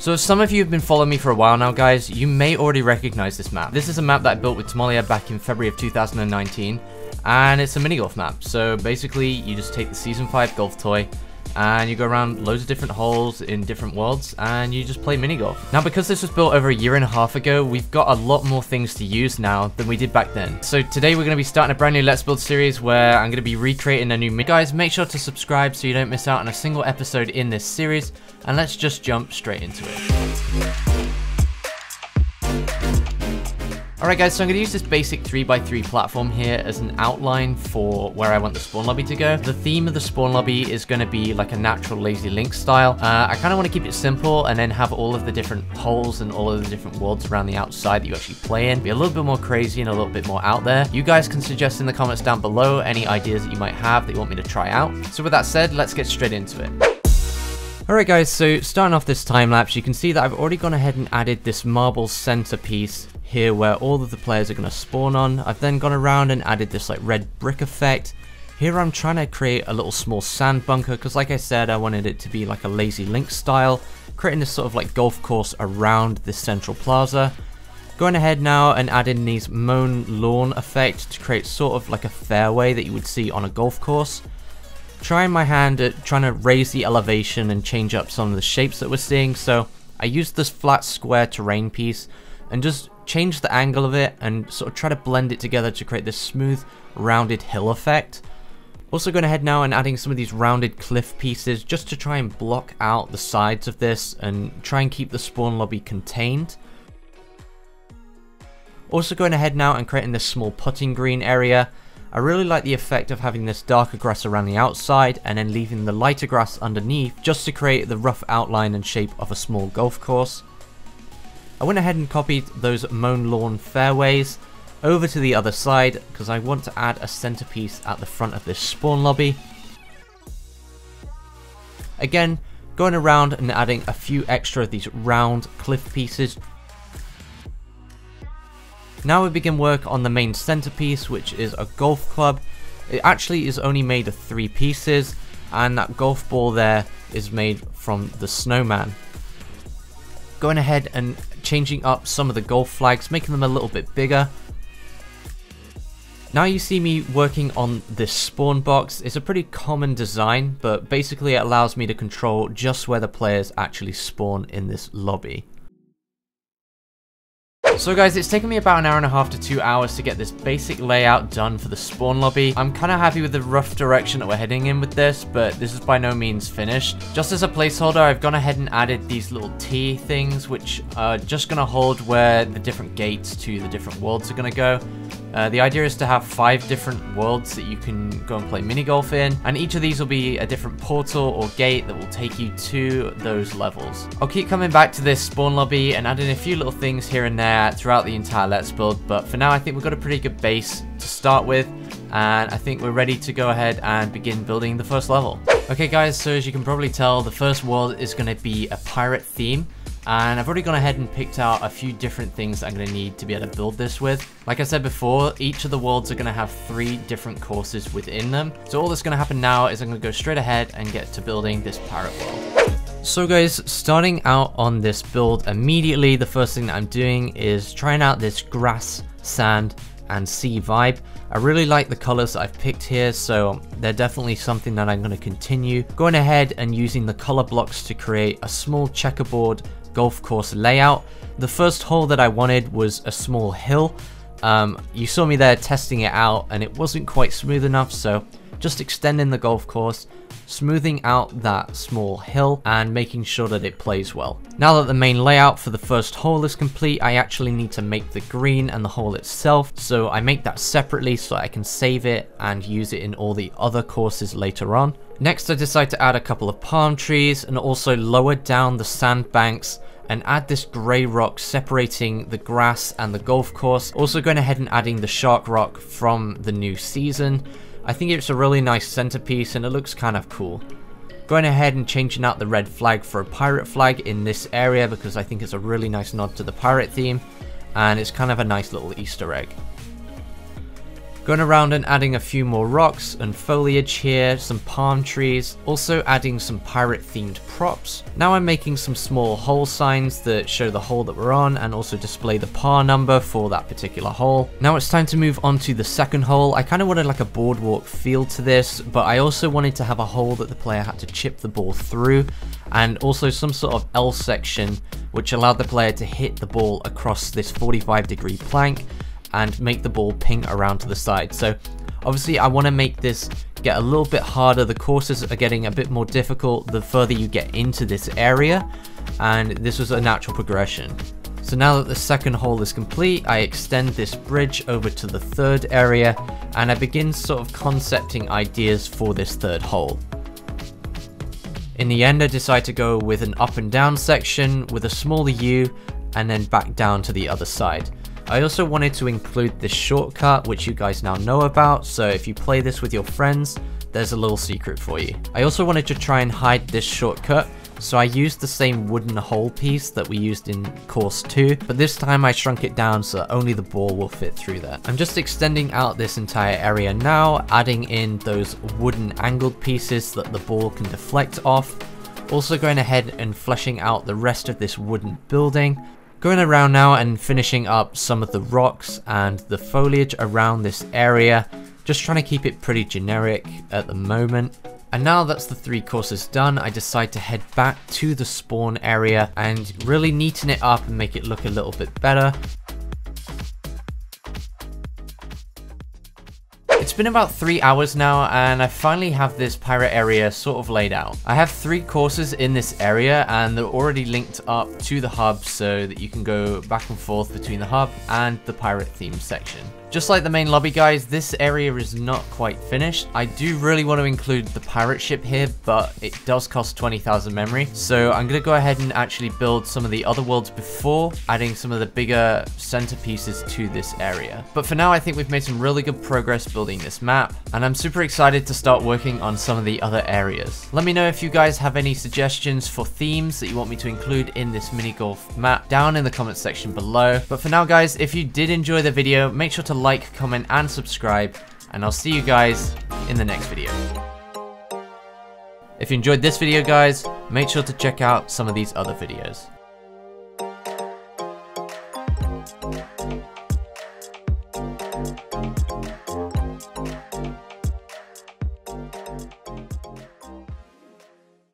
So if some of you have been following me for a while now, guys, you may already recognize this map. This is a map that I built with Tamalia back in February of 2019, and it's a mini golf map. So basically, you just take the Season 5 golf toy, and you go around loads of different holes in different worlds, and you just play mini golf. Now, because this was built over a year and a half ago, we've got a lot more things to use now than we did back then. So today we're going to be starting a brand new Let's Build series where I'm going to be recreating a new mini. Guys, make sure to subscribe so you don't miss out on a single episode in this series, and let's just jump straight into it. Alright guys, so I'm going to use this basic 3x3 platform here as an outline for where I want the spawn lobby to go. The theme of the spawn lobby is going to be like a natural Lazy Link style. I kind of want to keep it simple and then have all of the different holes and all of the different worlds around the outside that you actually play in. Be a little bit more crazy and a little bit more out there. You guys can suggest in the comments down below any ideas that you might have that you want me to try out. So with that said, let's get straight into it. Alright guys, so starting off this time lapse, you can see that I've already gone ahead and added this marble centerpiece here where all of the players are going to spawn on. I've then gone around and added this like red brick effect. Here I'm trying to create a little small sand bunker because like I said, I wanted it to be like a Lazy Link style, creating this sort of like golf course around this central plaza. Going ahead now and adding these mown lawn effect to create sort of like a fairway that you would see on a golf course. Trying my hand at trying to raise the elevation and change up some of the shapes that we're seeing, so I used this flat square terrain piece and just change the angle of it and sort of try to blend it together to create this smooth rounded hill effect. Also going ahead now and adding some of these rounded cliff pieces just to try and block out the sides of this and try and keep the spawn lobby contained. Also going ahead now and creating this small putting green area. I really like the effect of having this darker grass around the outside and then leaving the lighter grass underneath just to create the rough outline and shape of a small golf course. I went ahead and copied those mown lawn fairways over to the other side because I want to add a centerpiece at the front of this spawn lobby. Again, going around and adding a few extra of these round cliff pieces. Now we begin work on the main centerpiece, which is a golf club. It actually is only made of 3 pieces, and that golf ball there is made from the snowman. Going ahead and changing up some of the golf flags, making them a little bit bigger. Now you see me working on this spawn box. It's a pretty common design, but basically it allows me to control just where the players actually spawn in this lobby. So guys, it's taken me about an hour and a half to 2 hours to get this basic layout done for the spawn lobby. I'm kind of happy with the rough direction that we're heading in with this, but this is by no means finished. Just as a placeholder, I've gone ahead and added these little T things, which are just going to hold where the different gates to the different worlds are going to go. The idea is to have 5 different worlds that you can go and play mini golf in, and each of these will be a different portal or gate that will take you to those levels. I'll keep coming back to this spawn lobby and adding a few little things here and there throughout the entire Let's Build, but for now I think we've got a pretty good base to start with, and I think we're ready to go ahead and begin building the first level. Okay guys, so as you can probably tell, the first world is going to be a pirate theme. And I've already gone ahead and picked out a few different things I'm going to need to be able to build this with. Like I said before, each of the worlds are going to have 3 different courses within them. So all that's going to happen now is I'm going to go straight ahead and get to building this pirate world. So guys, starting out on this build immediately, the first thing that I'm doing is trying out this grass, sand, and sea vibe. I really like the colors that I've picked here, so they're definitely something that I'm going to continue. Going ahead and using the color blocks to create a small checkerboard golf course layout. The first hole that I wanted was a small hill. You saw me there testing it out and it wasn't quite smooth enough, so just extending the golf course, smoothing out that small hill and making sure that it plays well. Now that the main layout for the first hole is complete, I actually need to make the green and the hole itself, so I make that separately so I can save it and use it in all the other courses later on. Next, I decide to add a couple of palm trees and also lower down the sandbanks and add this grey rock separating the grass and the golf course. Also going ahead and adding the shark rock from the new season. I think it's a really nice centerpiece and it looks kind of cool. Going ahead and changing out the red flag for a pirate flag in this area because I think it's a really nice nod to the pirate theme and it's kind of a nice little Easter egg. Going around and adding a few more rocks and foliage here, some palm trees, also adding some pirate themed props. Now I'm making some small hole signs that show the hole that we're on and also display the par number for that particular hole. Now it's time to move on to the second hole. I kind of wanted like a boardwalk feel to this, but I also wanted to have a hole that the player had to chip the ball through, and also some sort of L section which allowed the player to hit the ball across this 45-degree plank and make the ball ping around to the side. So obviously I want to make this get a little bit harder. The courses are getting a bit more difficult the further you get into this area, and this was a natural progression. So now that the second hole is complete, I extend this bridge over to the third area and I begin sort of concepting ideas for this third hole. In the end, I decide to go with an up and down section with a smaller U and then back down to the other side. I also wanted to include this shortcut, which you guys now know about, so if you play this with your friends, there's a little secret for you. I also wanted to try and hide this shortcut, so I used the same wooden hole piece that we used in course 2, but this time I shrunk it down so only the ball will fit through there. I'm just extending out this entire area now, adding in those wooden angled pieces that the ball can deflect off. Also going ahead and fleshing out the rest of this wooden building. Going around now and finishing up some of the rocks and the foliage around this area. Just trying to keep it pretty generic at the moment. And now that's the 3 courses done, I decide to head back to the spawn area and really neaten it up and make it look a little bit better. It's been about 3 hours now and I finally have this pirate area sort of laid out. I have 3 courses in this area and they're already linked up to the hub so that you can go back and forth between the hub and the pirate theme section. Just like the main lobby, guys, this area is not quite finished. I do really want to include the pirate ship here, but it does cost 20,000 memory. So I'm going to go ahead and actually build some of the other worlds before adding some of the bigger centerpieces to this area. But for now, I think we've made some really good progress building this map, and I'm super excited to start working on some of the other areas. Let me know if you guys have any suggestions for themes that you want me to include in this mini golf map down in the comments section below. But for now, guys, if you did enjoy the video, make sure to like, comment, and subscribe, and I'll see you guys in the next video. If you enjoyed this video, guys, make sure to check out some of these other videos.